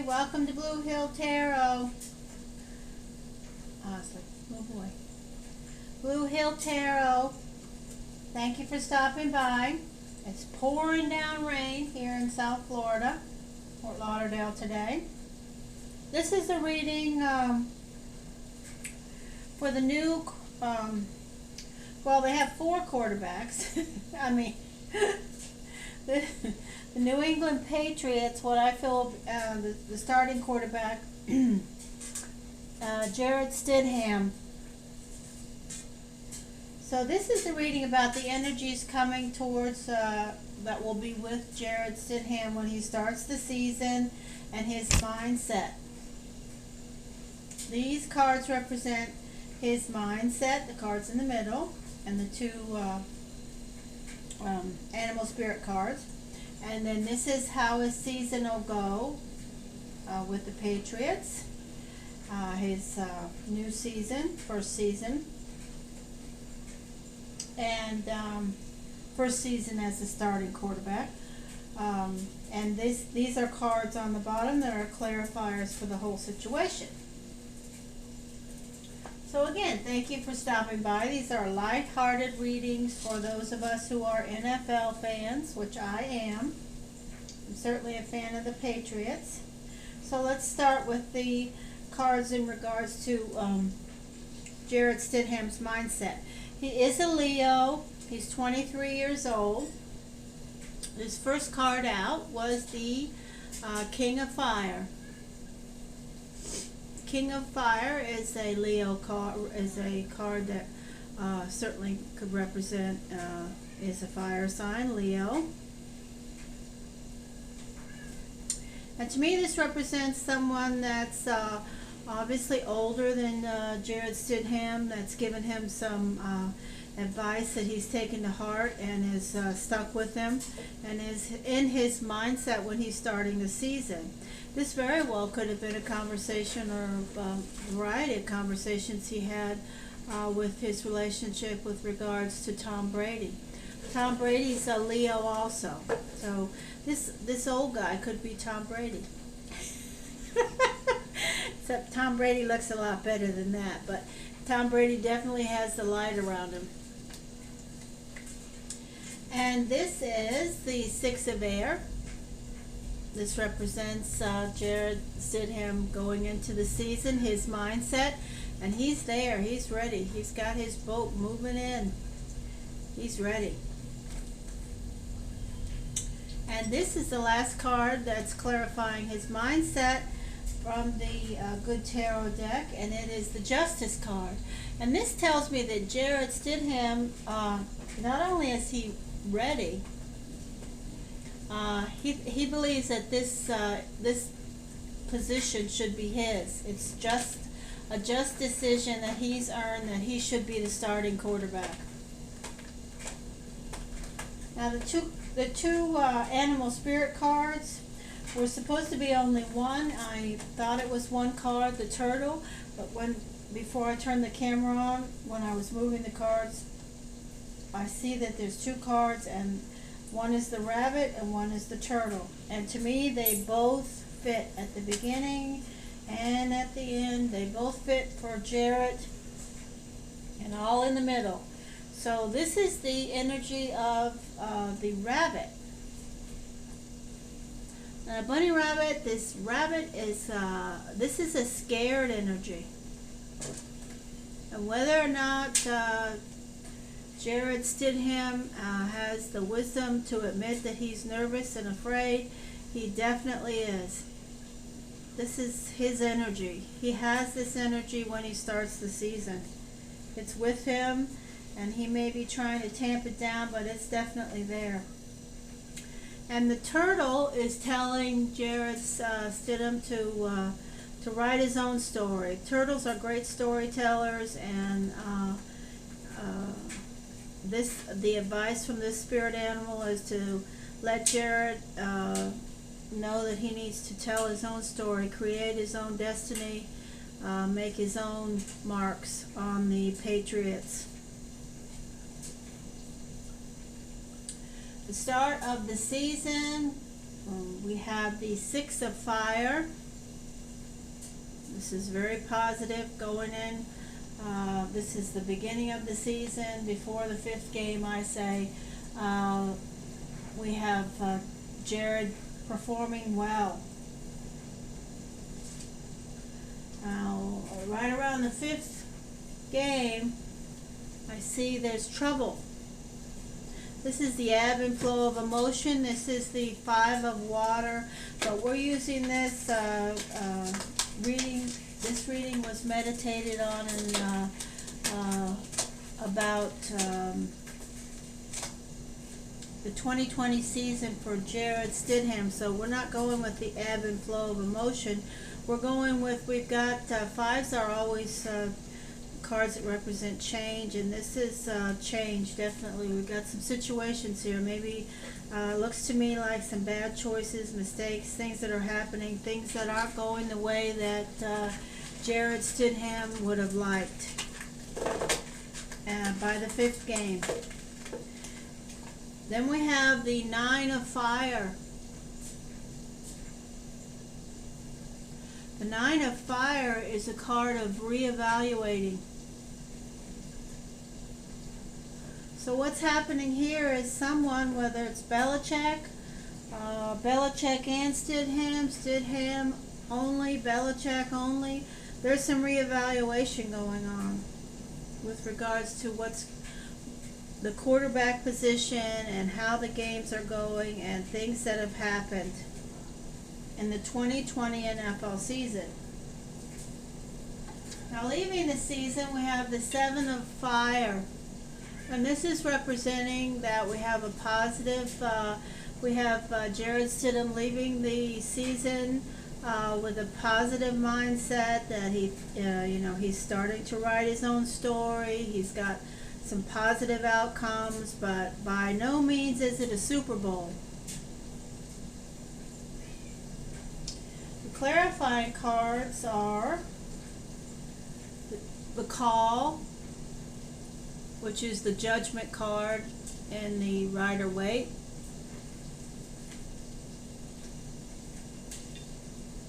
welcome to Blue Hill Tarot. Move away. Blue Hill Tarot. Thank you for stopping by. It's pouring down rain here in South Florida, Fort Lauderdale today. This is a reading for the new, well, they have 4 quarterbacks. I mean, the New England Patriots, what I feel, the starting quarterback, Jarrett Stidham. So this is the reading about the energies coming towards, that will be with Jarrett Stidham when he starts the season and his mindset. These cards represent his mindset, the cards in the middle, and the 2 animal spirit cards. And then this is how his season will go with the Patriots. His new season, first season. And first season as a starting quarterback. And these are cards on the bottom that are clarifiers for the whole situation. So again, thank you for stopping by. These are light-hearted readings for those of us who are NFL fans, which I am. I'm certainly a fan of the Patriots. So let's start with the cards in regards to Jarrett Stidham's mindset. He is a Leo. He's 23 years old. His first card out was the King of Fire. King of Fire is a Leo card, is a card that certainly could represent is a fire sign, Leo. And to me, this represents someone that's obviously older than Jarrett Stidham, that's given him some advice that he's taken to heart and is stuck with him and is in his mindset when he's starting the season. This very well could have been a conversation or a variety of conversations he had with his relationship with regards to Tom Brady. Tom Brady's a Leo also. So this old guy could be Tom Brady. Except Tom Brady looks a lot better than that. But Tom Brady definitely has the light around him. And this is the 6 of Air. This represents Jarrett Stidham going into the season, his mindset, and he's there, he's ready. He's got his boat moving in. He's ready. And this is the last card that's clarifying his mindset from the Good Tarot deck, and it is the Justice card. And this tells me that Jarrett Stidham, not only is he ready, he believes that this position should be his. It's just a just decision that he's earned, that he should be the starting quarterback. Now the two animal spirit cards were supposed to be only one. I thought it was one card, the turtle, but before I turned the camera on, when I was moving the cards, I see that there's 2 cards, and one is the rabbit and one is the turtle. And to me, they both fit at the beginning and at the end. They both fit for Jarrett, and all in the middle. So this is the energy of the rabbit. Now, bunny rabbit, this rabbit is, this is a scared energy. And whether or not Jarrett Stidham has the wisdom to admit that he's nervous and afraid, he definitely is. This is his energy. He has this energy when he starts the season. It's with him, and he may be trying to tamp it down, but it's definitely there. And the turtle is telling Jarrett Stidham to write his own story. Turtles are great storytellers, and the advice from this spirit animal is to let Jarrett know that he needs to tell his own story, create his own destiny, make his own marks on the Patriots. The start of the season, we have the 6 of Fire. This is very positive going in. This is the beginning of the season. Before the 5th game, I say, we have Jared performing well. Now, right around the 5th game, I see there's trouble. This is the ebb and flow of emotion. This is the 5 of water. But we're using this reading. This reading was meditated on in about the 2020 season for Jared Stidham. So we're not going with the ebb and flow of emotion. We're going with, we've got 5s are always cards that represent change, and this is change, definitely. We've got some situations here. Maybe looks to me like some bad choices, mistakes, things that are happening, things that aren't going the way that Jared Stidham would have liked by the 5th game. Then we have the 9 of fire. The 9 of fire is a card of reevaluating. So what's happening here is someone, whether it's Belichick and Stidham only, Belichick only, there's some reevaluation going on with regards to what's the quarterback position and how the games are going and things that have happened in the 2020 NFL season. Now, leaving the season, we have the 7 of fire. And this is representing that we have a positive, we have Jared Stidham leaving the season with a positive mindset that he's starting to write his own story. He's got some positive outcomes, but by no means is it a Super Bowl. The clarifying cards are the call, which is the judgment card in the Rider-Waite.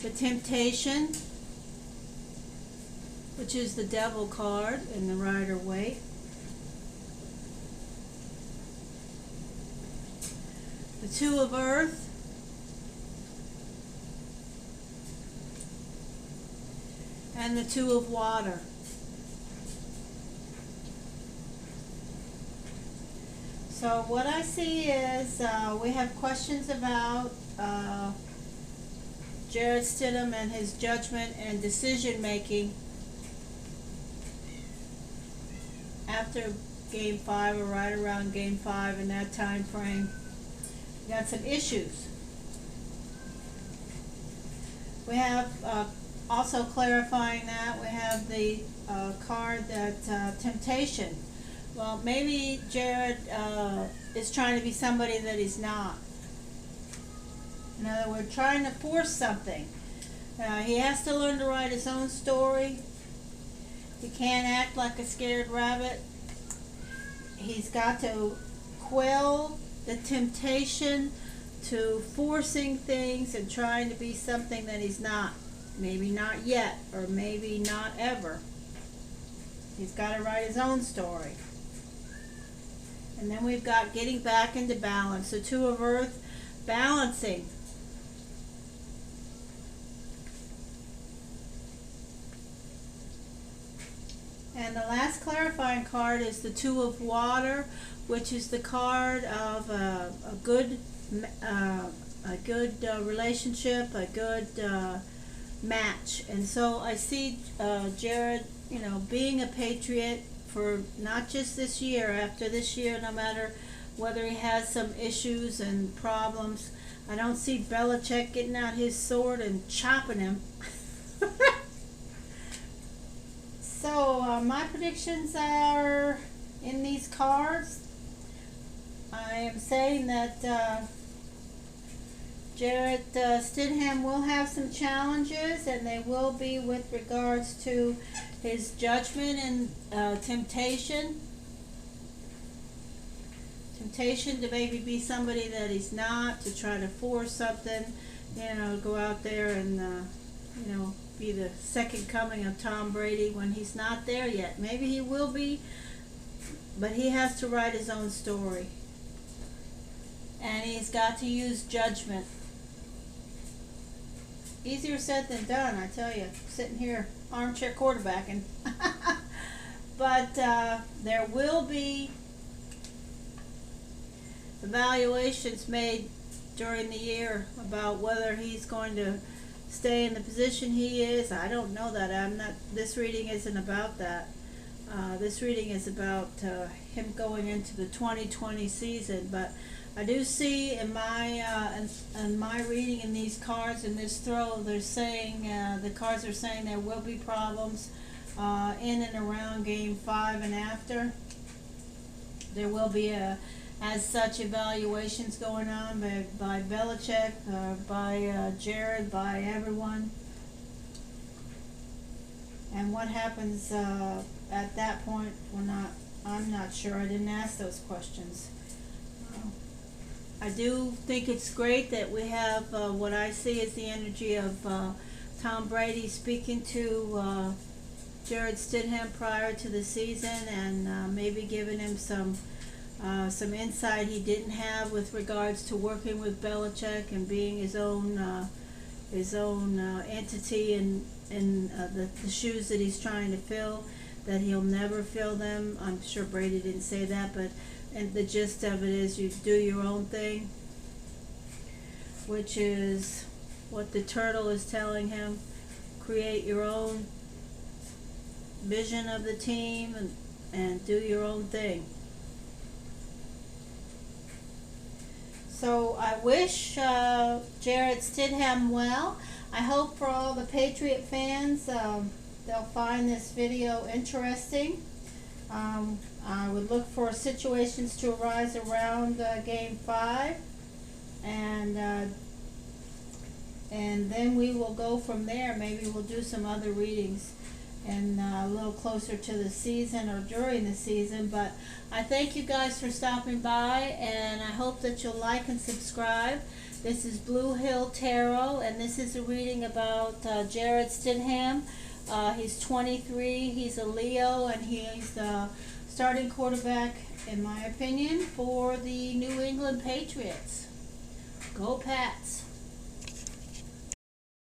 The temptation, which is the devil card in the Rider-Waite. The 2 of earth. And the 2 of water. So what I see is we have questions about Jared Stidham and his judgment and decision making after Game 5 or right around Game 5 in that time frame. We got some issues. We have also clarifying that we have the card that temptation. Well, maybe Jared is trying to be somebody that he's not. In other words, trying to force something. He has to learn to write his own story. He can't act like a scared rabbit. He's got to quell the temptation to forcing things and trying to be something that he's not. Maybe not yet, or maybe not ever. He's got to write his own story. And then we've got getting back into balance. The 2 of earth, balancing. And the last clarifying card is the 2 of water, which is the card of a good relationship, a good match. And so I see Jared, being a Patriot for not just this year, after this year, no matter whether he has some issues and problems. I don't see Belichick getting out his sword and chopping him. So my predictions are in these cards. I am saying that Jared Stidham will have some challenges, and they will be with regards to his judgment and temptation. Temptation to maybe be somebody that he's not, to try to force something, go out there and, be the second coming of Tom Brady when he's not there yet. Maybe he will be, but he has to write his own story. And he's got to use judgment. Easier said than done, I tell you. Sitting here, armchair quarterbacking. But there will be evaluations made during the year about whether he's going to stay in the position he is. I don't know that. I'm not. This reading isn't about that. This reading is about him going into the 2020 season. But I do see in my reading in these cards in this throw, they're saying the cards are saying there will be problems in and around Game 5 and after. There will be as such evaluations going on by Belichick, by Jared, by everyone. And what happens at that point, I'm not sure. I didn't ask those questions. I do think it's great that we have what I see as the energy of Tom Brady speaking to Jared Stidham prior to the season, and maybe giving him some insight he didn't have with regards to working with Belichick and being his own entity in the shoes that he's trying to fill, that he'll never fill them. I'm sure Brady didn't say that, but and the gist of it is you do your own thing, which is what the turtle is telling him. Create your own vision of the team and do your own thing. So I wish Jared Stidham well. I hope for all the Patriot fans they'll find this video interesting. I would look for situations to arise around Game 5, and then we will go from there. Maybe we'll do some other readings and a little closer to the season or during the season. But I thank you guys for stopping by, and I hope that you'll like and subscribe. This is Blue Hill Tarot, and this is a reading about Jared Stidham. He's 23, he's a Leo, and he's the starting quarterback, in my opinion, for the New England Patriots. Go Pats!